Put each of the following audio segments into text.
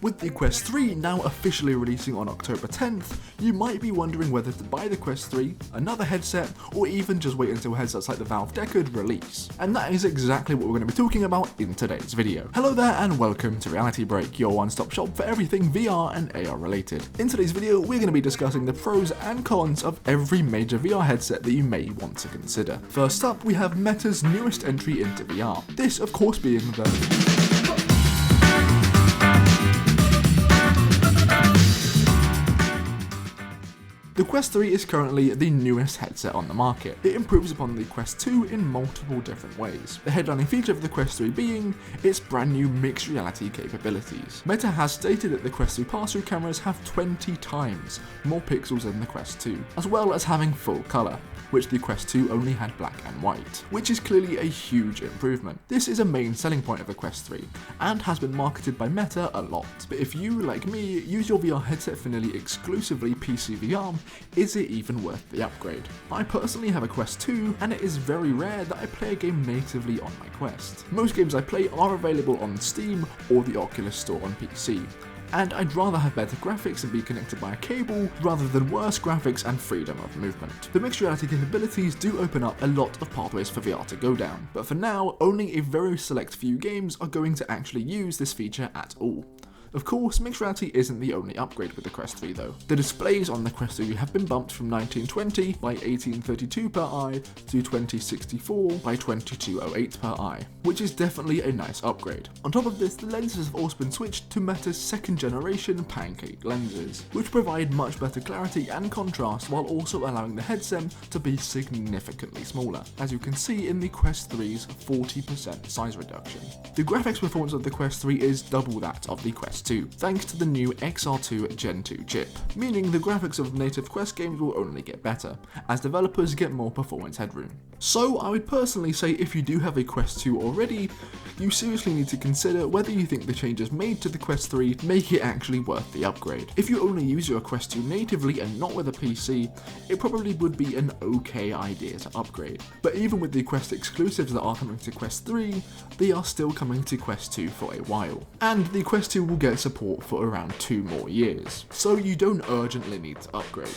With the Quest 3 now officially releasing on October 10th, you might be wondering whether to buy the Quest 3, another headset, or even just wait until headsets like the Valve Decade release. And that is exactly what we're going to be talking about in today's video. Hello there and welcome to RealityBreak, your one-stop shop for everything VR and AR related. In today's video, we're going to be discussing the pros and cons of every major VR headset that you may want to consider. First up, we have Meta's newest entry into VR. This, of course, being The Quest 3 is currently the newest headset on the market. It improves upon the Quest 2 in multiple different ways. The headlining feature of the Quest 3 being its brand new mixed reality capabilities. Meta has stated that the Quest 3 pass-through cameras have 20 times more pixels than the Quest 2, as well as having full colour, which the Quest 2 only had black and white, which is clearly a huge improvement. This is a main selling point of the Quest 3, and has been marketed by Meta a lot. But if you, like me, use your VR headset for nearly exclusively PC VR, is it even worth the upgrade? I personally have a Quest 2, and it is very rare that I play a game natively on my Quest. Most games I play are available on Steam or the Oculus Store on PC. And I'd rather have better graphics and be connected by a cable rather than worse graphics and freedom of movement. The mixed reality capabilities do open up a lot of pathways for VR to go down, but for now, only a very select few games are going to actually use this feature at all. Of course, mixed reality isn't the only upgrade with the Quest 3 though. The displays on the Quest 3 have been bumped from 1920 by 1832 per eye to 2064 by 2208 per eye, which is definitely a nice upgrade. On top of this, the lenses have also been switched to Meta's second generation pancake lenses, which provide much better clarity and contrast while also allowing the headset to be significantly smaller, as you can see in the Quest 3's 40% size reduction. The graphics performance of the Quest 3 is double that of the Quest 2, thanks to the new XR2 Gen 2 chip, meaning the graphics of native Quest games will only get better, as developers get more performance headroom. So I would personally say if you do have a Quest 2 already, you seriously need to consider whether you think the changes made to the Quest 3 make it actually worth the upgrade. If you only use your Quest 2 natively and not with a PC, it probably would be an okay idea to upgrade. But even with the Quest exclusives that are coming to Quest 3, they are still coming to Quest 2 for a while. And the Quest 2 will get support for around 2 more years, so you don't urgently need to upgrade.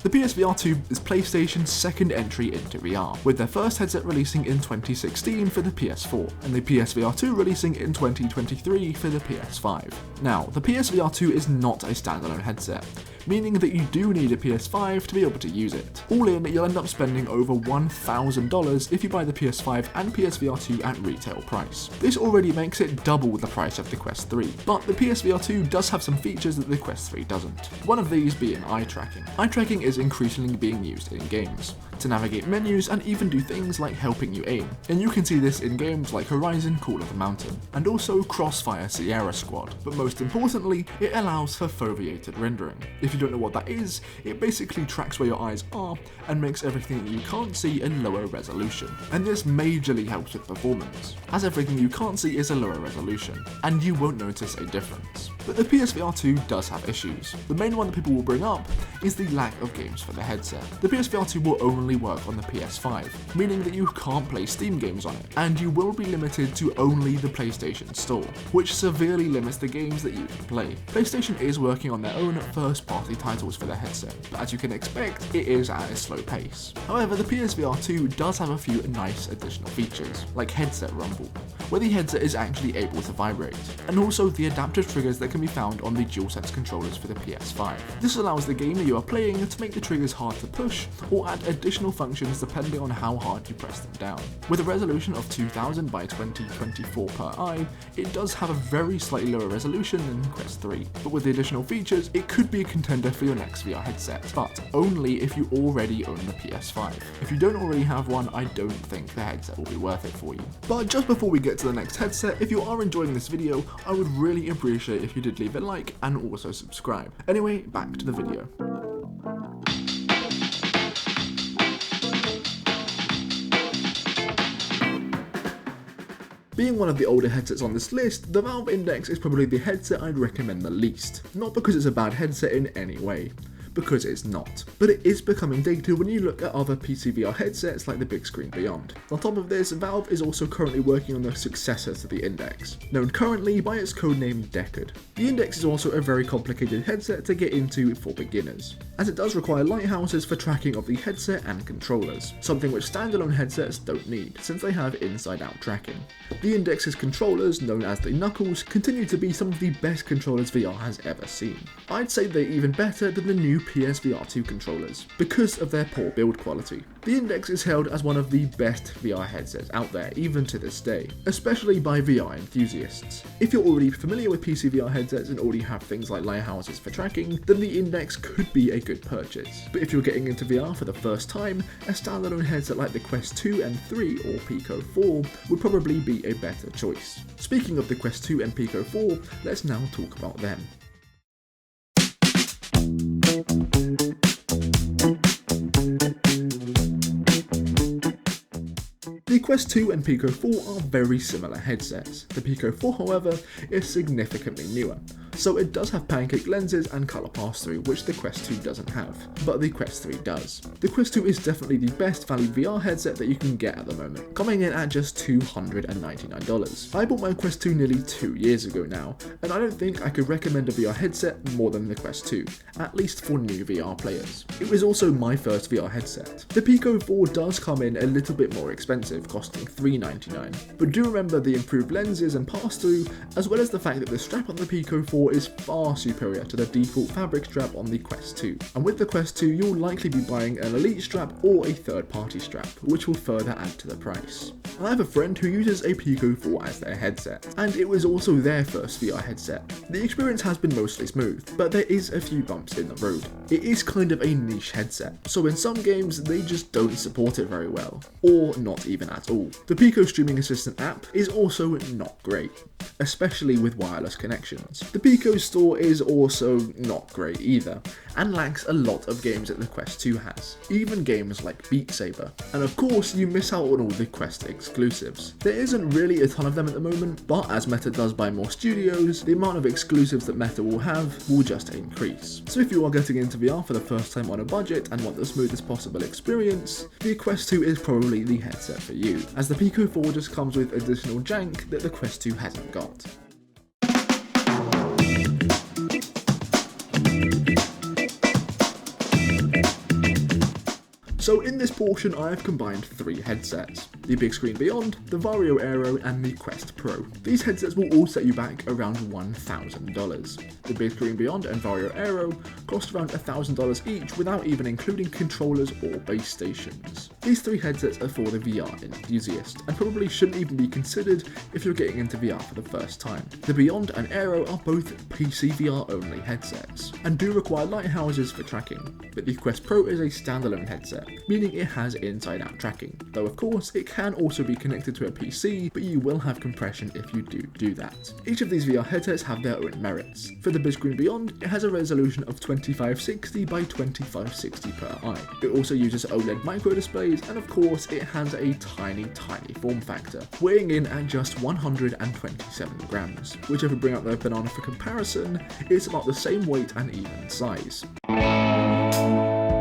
The PSVR 2 is PlayStation's second entry into VR, with their first headset releasing in 2016 for the PS4, and the PSVR 2 releasing in 2023 for the PS5. Now, the PSVR 2 is not a standalone headset, meaning that you do need a PS5 to be able to use it. All in, you'll end up spending over $1,000 if you buy the PS5 and PSVR 2 at retail price. This already makes it double the price of the Quest 3, but the PSVR 2 does have some features that the Quest 3 doesn't. One of these being eye tracking. Eye tracking is increasingly being used in games to navigate menus and even do things like helping you aim, and you can see this in games like Horizon Call of the Mountain, and also Crossfire Sierra Squad, but most importantly, it allows for foveated rendering. If you don't know what that is, it basically tracks where your eyes are and makes everything that you can't see a lower resolution, and this majorly helps with performance, as everything you can't see is a lower resolution, and you won't notice a difference. But the PSVR 2 does have issues. The main one that people will bring up is the lack of games for the headset. The PSVR 2 will only work on the PS5, meaning that you can't play Steam games on it, and you will be limited to only the PlayStation Store, which severely limits the games that you can play. PlayStation is working on their own first-party titles for their headset, but as you can expect, it is at a slow pace. However, the PSVR 2 does have a few nice additional features, like headset rumble, where the headset is actually able to vibrate, and also the adaptive triggers that can be found on the DualSense controllers for the PS5. This allows the game that you are playing to make the triggers hard to push, or add additional functions depending on how hard you press them down. With a resolution of 2000 by 2024 per eye, it does have a very slightly lower resolution than the Quest 3, but with the additional features, it could be a contender for your next VR headset, but only if you already own the PS5. If you don't already have one, I don't think the headset will be worth it for you. But just before we get to the next headset, if you are enjoying this video, I would really appreciate if you did leave a like and also subscribe. Anyway, back to the video. Being one of the older headsets on this list, the Valve Index is probably the headset I'd recommend the least. Not because it's a bad headset in any way, because it's not. But it is becoming dated when you look at other PC VR headsets like the Bigscreen Beyond. On top of this, Valve is also currently working on the successor to the Index, known currently by its codename Decade. The Index is also a very complicated headset to get into for beginners, as it does require lighthouses for tracking of the headset and controllers, something which standalone headsets don't need, since they have inside-out tracking. The Index's controllers, known as the Knuckles, continue to be some of the best controllers VR has ever seen. I'd say they're even better than the new PSVR 2 controllers, because of their poor build quality. The Index is hailed as one of the best VR headsets out there, even to this day, especially by VR enthusiasts. If you're already familiar with PC VR headsets and already have things like lighthouses for tracking, then the Index could be a good purchase. But if you're getting into VR for the first time, a standalone headset like the Quest 2 and 3 or Pico 4 would probably be a better choice. Speaking of the Quest 2 and Pico 4, let's now talk about them. The Quest 2 and Pico 4 are very similar headsets. The Pico 4, however, is significantly newer, so it does have pancake lenses and colour pass-through, which the Quest 2 doesn't have, but the Quest 3 does. The Quest 2 is definitely the best value VR headset that you can get at the moment, coming in at just $299. I bought my Quest 2 nearly 2 years ago now, and I don't think I could recommend a VR headset more than the Quest 2, at least for new VR players. It was also my first VR headset. The Pico 4 does come in a little bit more expensive, costing $399, but do remember the improved lenses and pass-through, as well as the fact that the strap on the Pico 4 is far superior to the default fabric strap on the Quest 2. And with the Quest 2, you'll likely be buying an Elite strap or a third-party strap, which will further add to the price. I have a friend who uses a Pico 4 as their headset, and it was also their first VR headset. The experience has been mostly smooth, but there is a few bumps in the road. It is kind of a niche headset, so in some games they just don't support it very well, or not even at all. The Pico Streaming Assistant app is also not great, especially with wireless connections. The Pico store is also not great either, and lacks a lot of games that the Quest 2 has, even games like Beat Saber. And of course, you miss out on all the Quest exclusives. There isn't really a ton of them at the moment, but as Meta does buy more studios, the amount of exclusives that Meta will have will just increase. So if you are getting into VR for the first time on a budget and want the smoothest possible experience, the Quest 2 is probably the headset for you, as the Pico 4 just comes with additional jank that the Quest 2 hasn't got. So in this portion I have combined 3 headsets, the Bigscreen Beyond, the Varjo Aero and the Quest Pro. These headsets will all set you back around $1,000. The Bigscreen Beyond and Varjo Aero cost around $1,000 each without even including controllers or base stations. These 3 headsets are for the VR enthusiast and probably shouldn't even be considered if you're getting into VR for the first time. The Beyond and Aero are both PC VR only headsets and do require lighthouses for tracking, but the Quest Pro is a standalone headset, meaning it has inside-out tracking, though of course it can also be connected to a PC, but you will have compression if you do that. Each of these VR headsets have their own merits. For the Bigscreen Beyond, it has a resolution of 2560 by 2560 per eye. It also uses OLED micro displays, and of course it has a tiny form factor, weighing in at just 127 grams, which if we bring out the banana for comparison, is about the same weight and even size.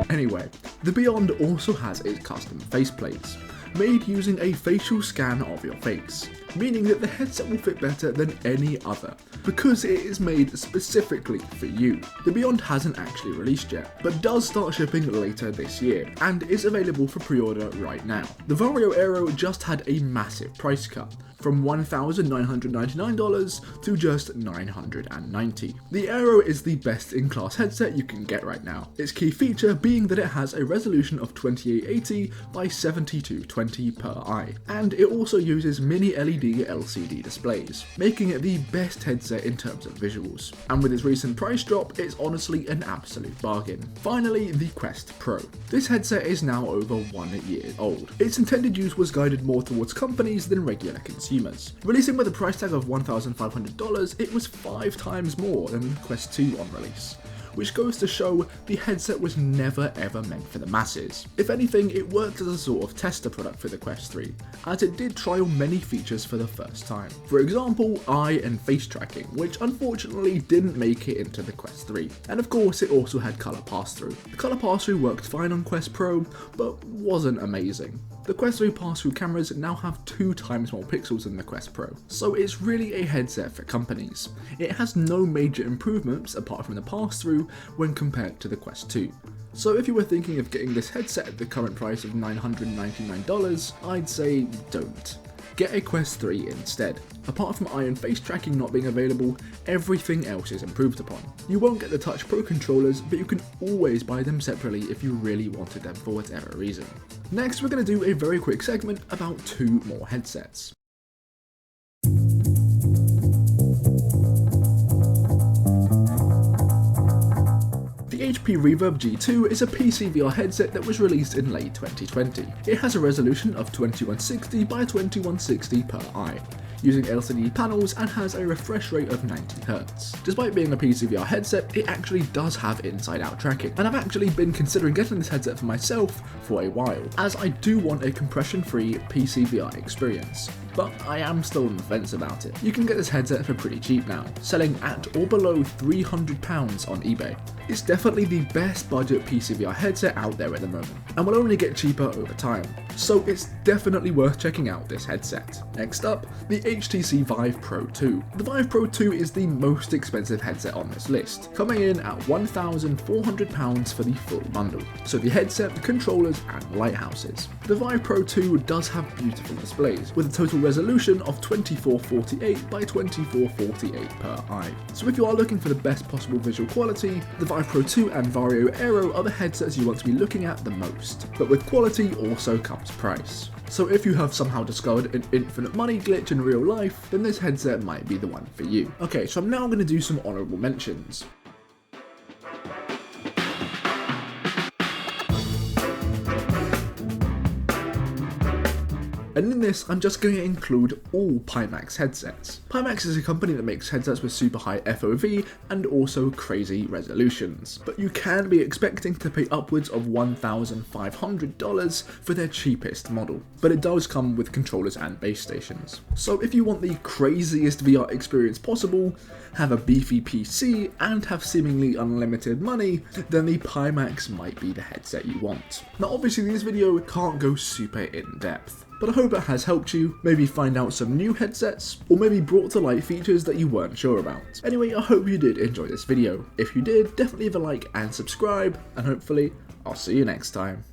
Anyway, the Beyond also has its custom faceplates, made using a facial scan of your face, meaning that the headset will fit better than any other, because it is made specifically for you. The Beyond hasn't actually released yet, but does start shipping later this year, and is available for pre-order right now. The Varjo Aero just had a massive price cut, from $1,999 to just $990. The Aero is the best in class headset you can get right now, its key feature being that it has a resolution of 2880 by 7220 per eye, and it also uses mini LED LCD displays, making it the best headset in terms of visuals. And with its recent price drop, it's honestly an absolute bargain. Finally, the Quest Pro. This headset is now over 1 year old. Its intended use was guided more towards companies than regular consumers. Releasing with a price tag of $1,500, it was 5 times more than the Quest 2 on release, which goes to show the headset was never ever meant for the masses. If anything, it worked as a sort of tester product for the Quest 3, as it did trial many features for the first time. For example, eye and face tracking, which unfortunately didn't make it into the Quest 3. And of course it also had colour pass-through. The colour pass-through worked fine on Quest Pro, but wasn't amazing. The Quest 3 pass-through cameras now have 2 times more pixels than the Quest Pro, so it's really a headset for companies. It has no major improvements apart from the pass-through when compared to the Quest 2. So if you were thinking of getting this headset at the current price of $999, I'd say don't. Get a Quest 3 instead. Apart from eye and face tracking not being available, everything else is improved upon. You won't get the Touch Pro controllers, but you can always buy them separately if you really wanted them for whatever reason. Next, we're going to do a very quick segment about 2 more headsets. The HP Reverb G2 is a PC VR headset that was released in late 2020. It has a resolution of 2160 by 2160 per eye, using LCD panels, and has a refresh rate of 90Hz. Despite being a PC VR headset, it actually does have inside-out tracking, and I've actually been considering getting this headset for myself for a while, as I do want a compression-free PC VR experience. But I am still on the fence about it. You can get this headset for pretty cheap now, selling at or below £300 on eBay. It's definitely the best budget PC VR headset out there at the moment, and will only get cheaper over time, so it's definitely worth checking out this headset. Next up, the HTC Vive Pro 2. The Vive Pro 2 is the most expensive headset on this list, coming in at £1,400 for the full bundle, so the headset, controllers and lighthouses. The Vive Pro 2 does have beautiful displays, with a total resolution of 2448 by 2448 per eye. So if you are looking for the best possible visual quality, the Vive Pro 2 and Varjo Aero are the headsets you want to be looking at the most. But with quality also comes price. So if you have somehow discovered an infinite money glitch in real life, then this headset might be the one for you. Okay, so I'm now going to do some honourable mentions. And in this, I'm just going to include all Pimax headsets. Pimax is a company that makes headsets with super high FOV and also crazy resolutions, but you can be expecting to pay upwards of $1,500 for their cheapest model. But it does come with controllers and base stations. So if you want the craziest VR experience possible, have a beefy PC, and have seemingly unlimited money, then the Pimax might be the headset you want. Now obviously this video can't go super in depth, but I hope it has helped you, maybe find out some new headsets, or maybe brought to light features that you weren't sure about. Anyway, I hope you did enjoy this video. If you did, definitely leave a like and subscribe, and hopefully, I'll see you next time.